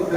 We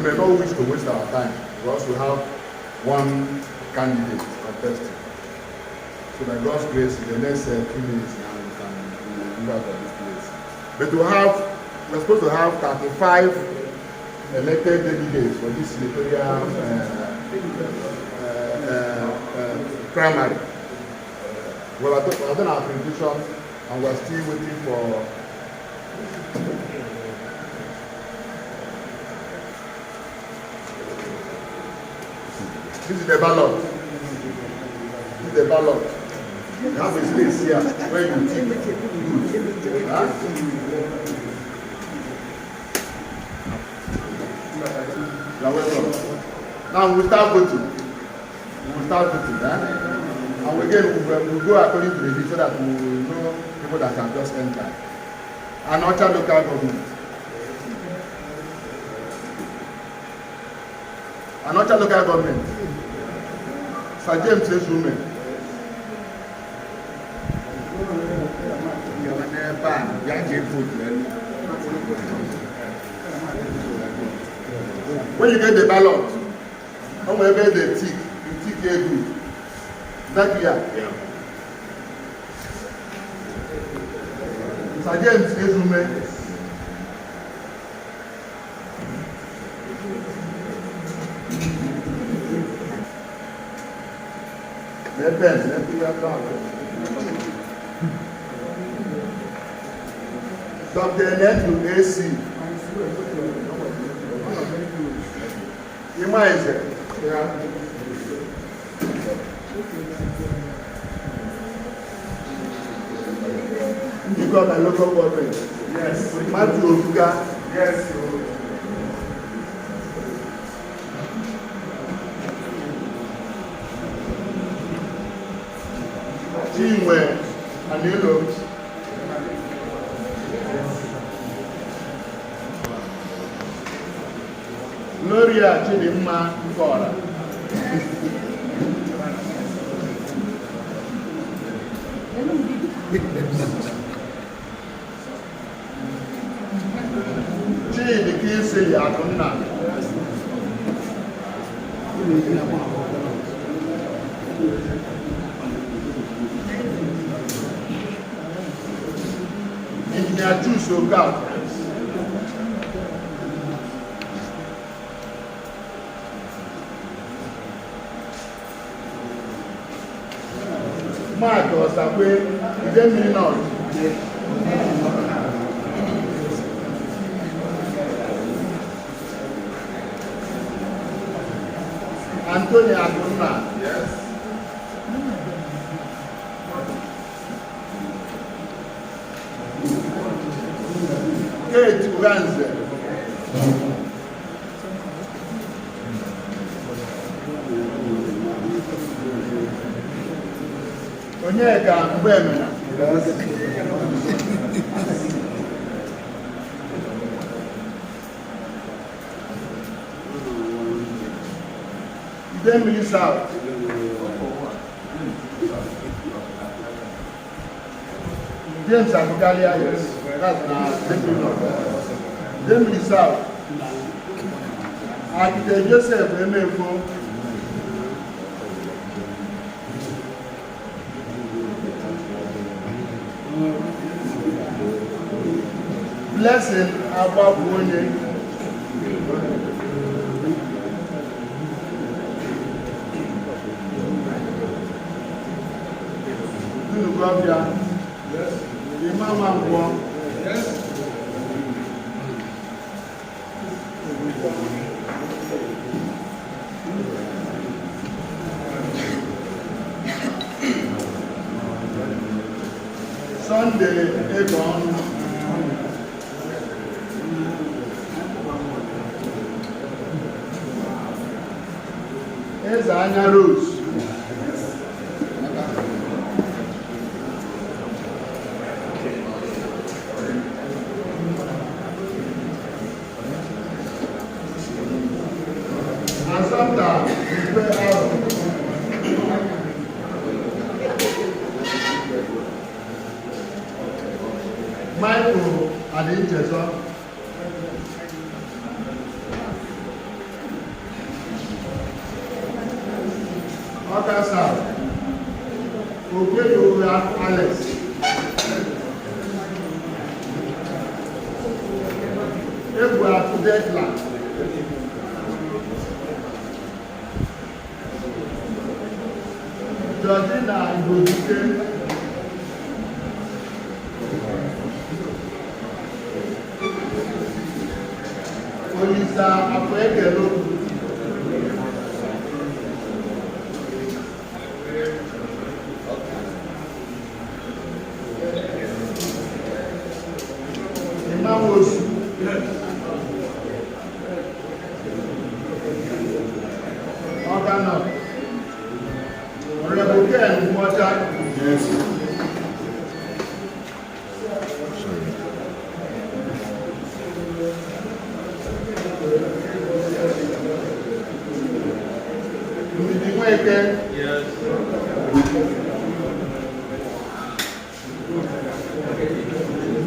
may not wish to waste our time because we have one candidate contesting. So by God's grace, in the next 2 minutes now we can move out of this place. But we're supposed to have 35 elected delegates for this senatorial primary. Well, I've done our presentation and we're still waiting for this is the ballot. This is the ballot. You have a space here where you think. Huh? You're welcome. Now we'll start voting. And again, we'll go according to the list so that we will know people that can just enter. And Ocha local government. And Ocha local government. Sir James says Umeh. When you get the ballot, whenever they tick, you tick here good. Is that clear? Yeah. Sir James says Umeh. Dr. Netu AC. Imaize. You got a local government. Yes. Matthew Ofuga. Yes. Chinwe Anilo. Gloria Chidimma Nkora. Chidi Kisili Akunna. Engineer Juice Oga. Mark Osakwe, Idemili North. Anthony Agunna. Yes. Kate Uganze. Onyeka Mbemena. Idemili South. James Abugalia, yes. That's now Dem Reserve. Architect Joseph Emefo. Blessing Ababonye. Dunugabia. Yes. Imam Ambo. Yes. Sunday Egon. Anya Rose. And sometimes we pray out. Michael Adincheso. Okasa, Okeyola Alex, Egwa Dekla, Georgina Igodike, Olisa Akwekelo.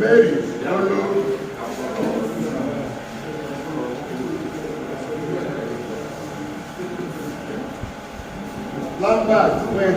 Mary, Lambert, where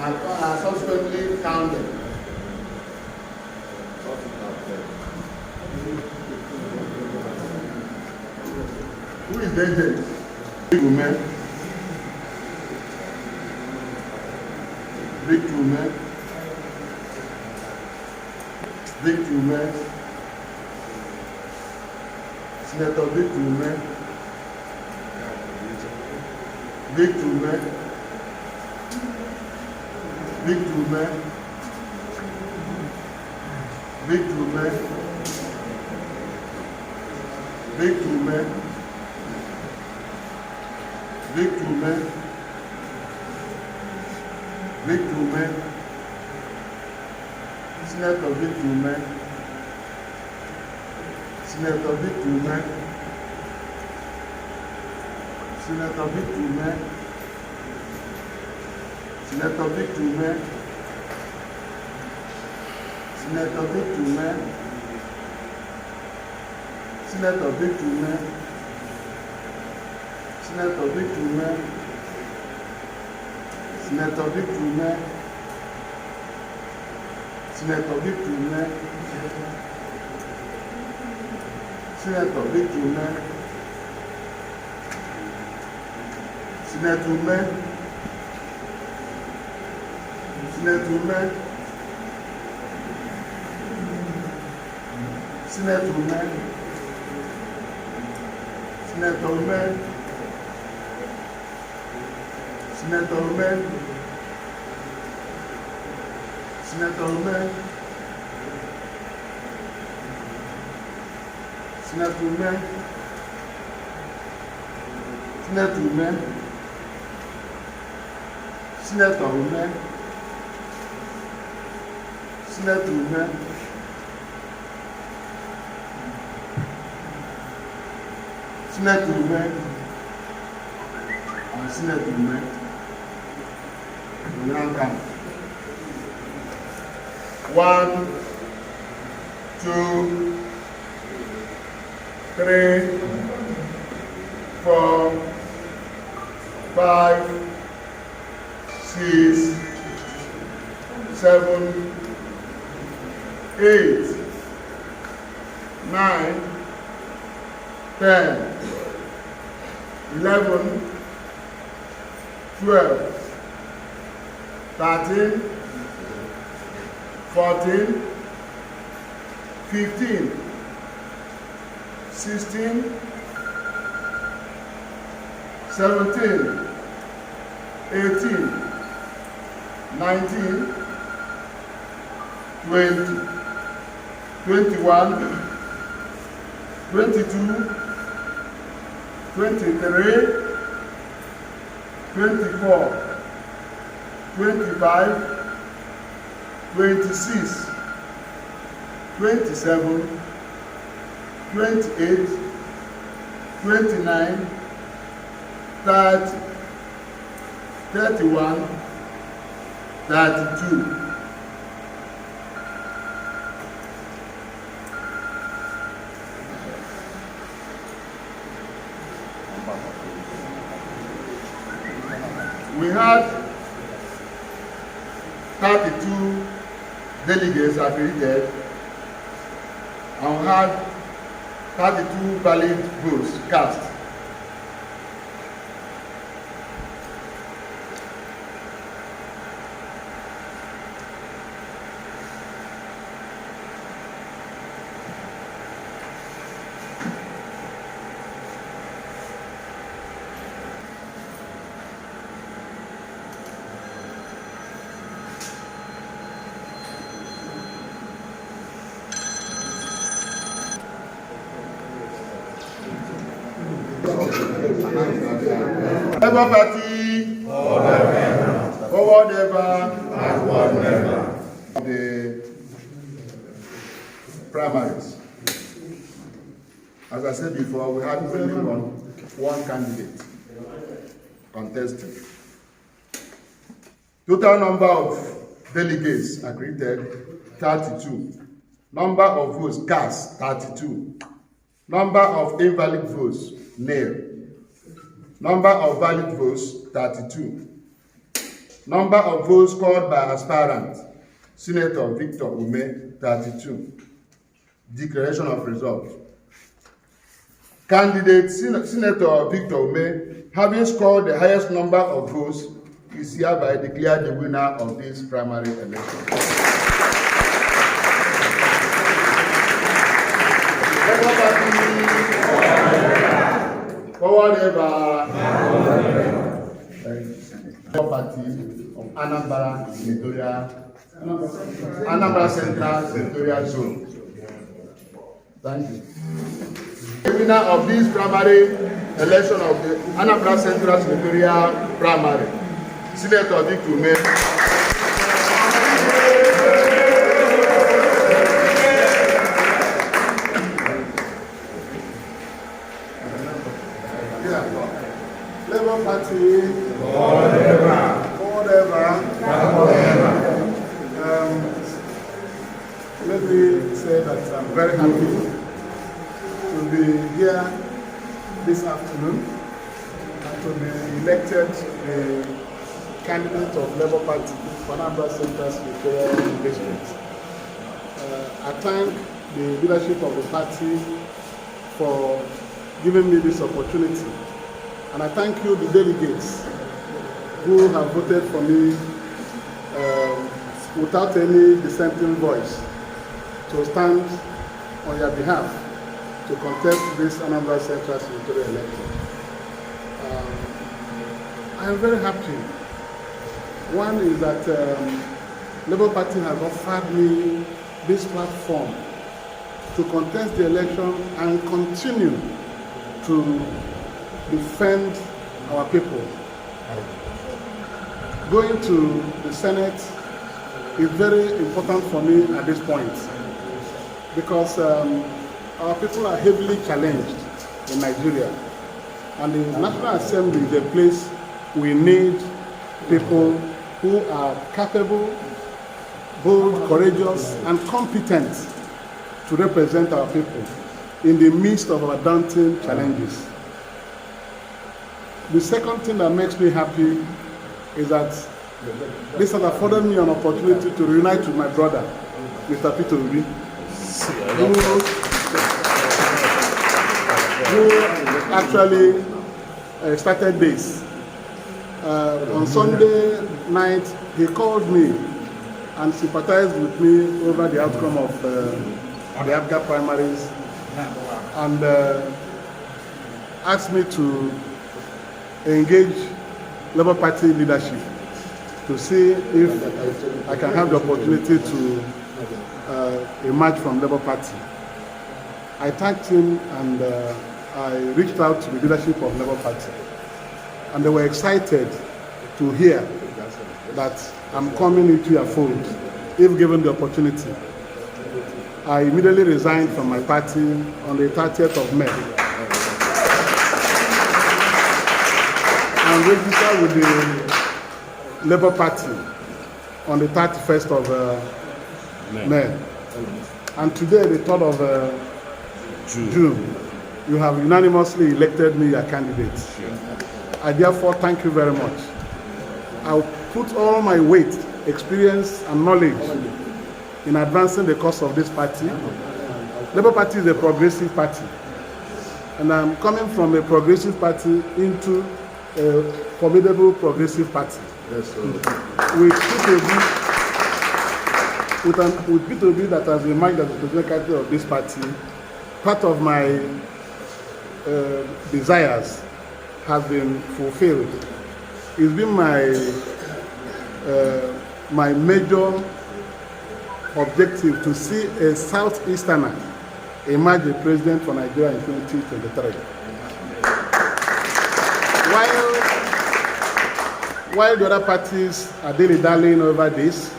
and subsequently counted. Who is David? Big woman. Big woman. Big woman. Senator Big woman. Big woman. Big woman. Victor Umeh, Victor Umeh, Victor Umeh, Victor Umeh, Senator Victor Umeh, Senator Victor Umeh, Senator Victor Umeh, Senator Victor Umeh, Senator Victor Umeh, Senator Victor Umeh, Senator Victor Umeh, Senator Victor Umeh, Senator Victor Umeh, Senator Victor Umeh, Senator Umeh, Senator Umeh, Senator Umeh, Senator Umeh, Senator Umeh, Senator Umeh, Senator Umeh, Senator Umeh, Senator Umeh, Senator Umeh, Senator Umeh, and Senator Umeh. We now count. 1, 2, 3, 4, 5, 6, 7, 8, 9, 10, 11, 12, 13, 14, 15, 16, 17, 18, 19, 20, 21, 22, 23, 24, 25, 26, 27, 28, 29, 30, 31, 32. We had 32 delegates accredited, and we had 32 valid votes cast. Labour Party, forward ever, backward never. The primaries. As I said before, we had only one candidate contesting. Total number of delegates accredited 32. Number of votes cast 32. Number of invalid votes nil. Number of valid votes 32. Number of votes scored by aspirant Senator Victor Umeh 32. Declaration of result. Candidate Senator Victor Umeh, having scored the highest number of votes, is hereby declared the winner of this primary election. Forward ever. Thank you. Party of Anambra Central Senatorial Zone. Thank you. The winner of this primary election of the Anambra Central Senatorial Primary, Senator Umeh. Labour Party, forever. Let me say that I'm very happy to be here this afternoon and to be elected the candidate of Labour Party for Anambra Central Senatorial District. I thank the leadership of the party for giving me this opportunity. And I thank you, the delegates, who have voted for me without any dissenting voice to stand on your behalf to contest this Anambra Central Senatorial election. I am very happy. One is that Labour Party has offered me this platform to contest the election and continue to defend our people. Going to the Senate is very important for me at this point because our people are heavily challenged in Nigeria, and the National Assembly is a place we need people who are capable, bold, courageous, and competent to represent our people in the midst of our daunting challenges. The second thing that makes me happy is that this has afforded me an opportunity to reunite with my brother, Mr. Peter Obi, who actually started this. On Sunday night, he called me and sympathized with me over the outcome of the APGA primaries and asked me to engage Labour Party leadership to see if I can have the opportunity to emerge from Labour Party. I thanked him and I reached out to the leadership of Labour Party, and they were excited to hear that I'm coming into your fold if given the opportunity. I immediately resigned from my party on the 30th of May. And registered with the Labour Party on the 31st of May. And today, the 3rd of June, you have unanimously elected me your candidate. I therefore thank you very much. I'll put all my weight, experience, and knowledge in advancing the cause of this party. Labour Party is a progressive party, and I'm coming from a progressive party into a formidable progressive party. Yes, with P2B that has emerged as the president candidate of this party, part of my desires have been fulfilled. It's been my major objective to see a Southeasterner emerge the president for Nigeria in 2023. While the other parties are dilly-dallying over this,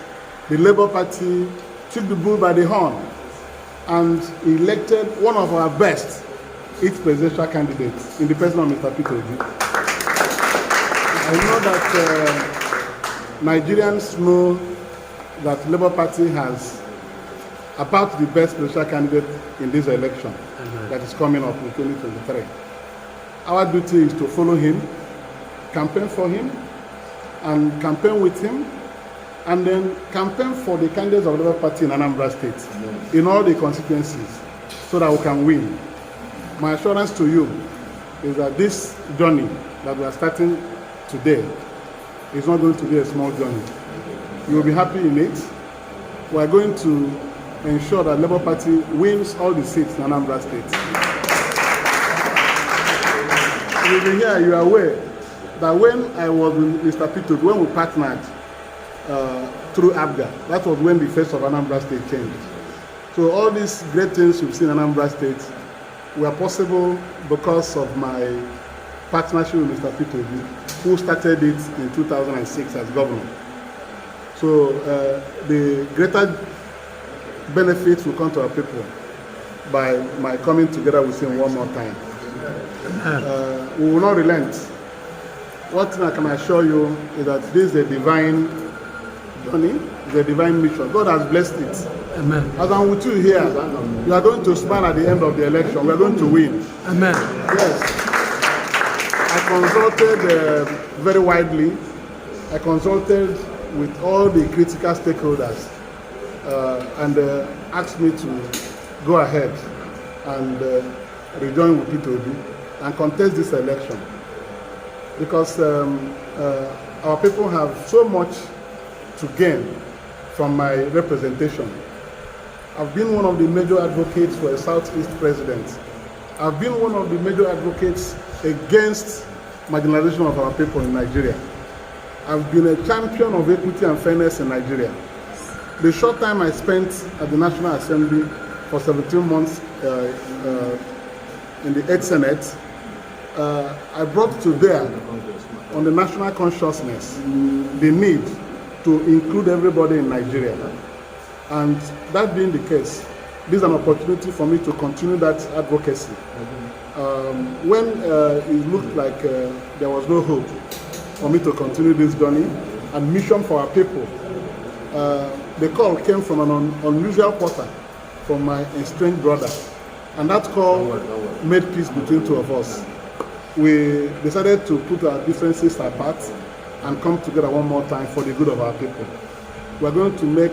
the Labour Party took the bull by the horn and elected one of our best, its presidential candidates, in the person of Mr. Peter Obi. I know that Nigerians know that Labour Party has about the best presidential candidate in this election that is coming up in 2023. Our duty is to follow him, campaign for him, and campaign with him, and then campaign for the candidates of the Labour Party in Anambra State in all the constituencies so that we can win. My assurance to you is that this journey that we are starting today is not going to be a small journey. You will be happy in it. We are going to ensure that Labour Party wins all the seats in Anambra State. You will be here, you are aware that when I was with Mr. Peter, when we partnered through APGA, that was when the face of Anambra State changed. So all these great things you've seen in Anambra State were possible because of my partnership with Mr. Peter, who started it in 2006 as governor. So the greater benefits will come to our people by my coming together with him one more time. We will not relent. What I can assure you is that this is a divine journey, it's a divine mission. God has blessed it. Amen. As I'm with you here, you are going to smile at the end of the election. We are going to win. Amen. Yes. I consulted very widely. I consulted with all the critical stakeholders and asked me to go ahead and rejoin with Peter and contest this election, because our people have so much to gain from my representation. I've been one of the major advocates for a Southeast president. I've been one of the major advocates against marginalization of our people in Nigeria. I've been a champion of equity and fairness in Nigeria. The short time I spent at the National Assembly for 17 months in the 8th Senate, I brought to bear on the national consciousness the need to include everybody in Nigeria. And that being the case, this is an opportunity for me to continue that advocacy. When it looked like there was no hope for me to continue this journey and mission for our people, the call came from an unusual quarter from my estranged brother. And that call made peace between two of us. We decided to put our differences apart and come together one more time for the good of our people. We are going to make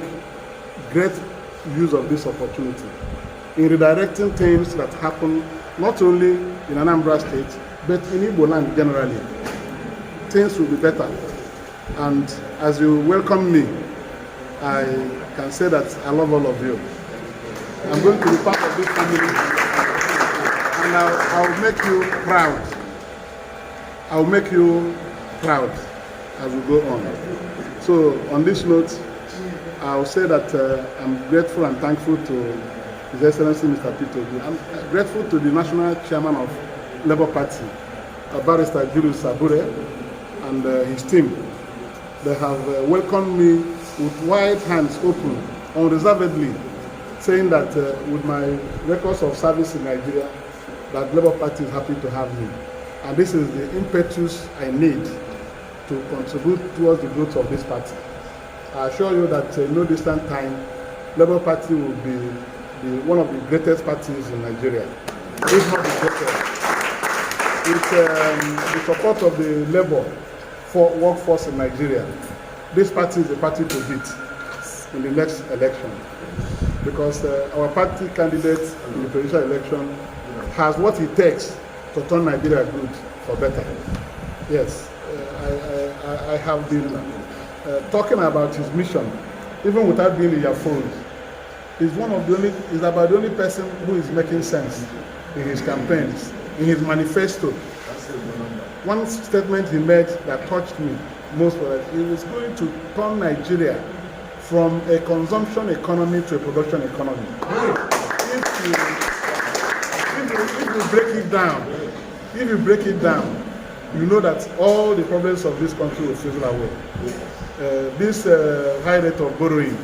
great use of this opportunity in redirecting things that happen not only in Anambra State, but in Igbo land generally. Things will be better. And as you welcome me, I can say that I love all of you. I'm going to be part of this family, and I'll make you proud. I'll make you proud as we go on. So on this note, I'll say that I'm grateful and thankful to His Excellency Mr. Peter. I'm grateful to the National Chairman of Labour Party, Barrister Julius Sabure, and his team. They have welcomed me with wide hands open, unreservedly, saying that with my records of service in Nigeria, that Labour Party is happy to have me. And this is the impetus I need to contribute towards the growth of this party. I assure you that in no distant time, Labour Party will be one of the greatest parties in Nigeria, if not the greatest. With the support of the Labour workforce in Nigeria, this party is the party to beat in the next election, because our party candidate in the presidential election has what it takes to turn Nigeria good for better. Yes, I have been talking about his mission, even without being in your phone. He's about the only person who is making sense in his campaigns, in his manifesto. One statement he made that touched me most was that he was going to turn Nigeria from a consumption economy to a production economy. If you break it down, you know that all the problems of this country will fizzle away. This high rate of borrowing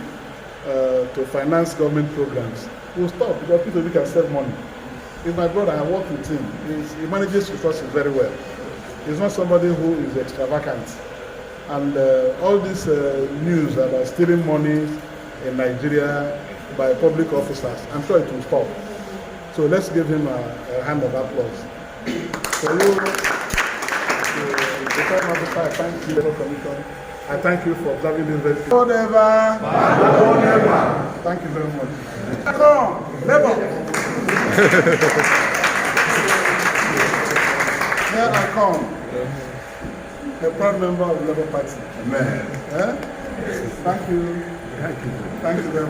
to finance government programs will stop, because people can save money. He's my brother, I work with him. He manages resources very well. He's not somebody who is extravagant. And all this news about stealing money in Nigeria by public officers, I'm sure it will stop. So let's give him a hand of applause. For you, the Prime Officer, I thank you, Labour Commission. I thank you for observing this very thing. Whatever. Thank you very much. Come, Labour. Here I come, a proud member of the Labour Party. Amen. Thank you. Thank you very much.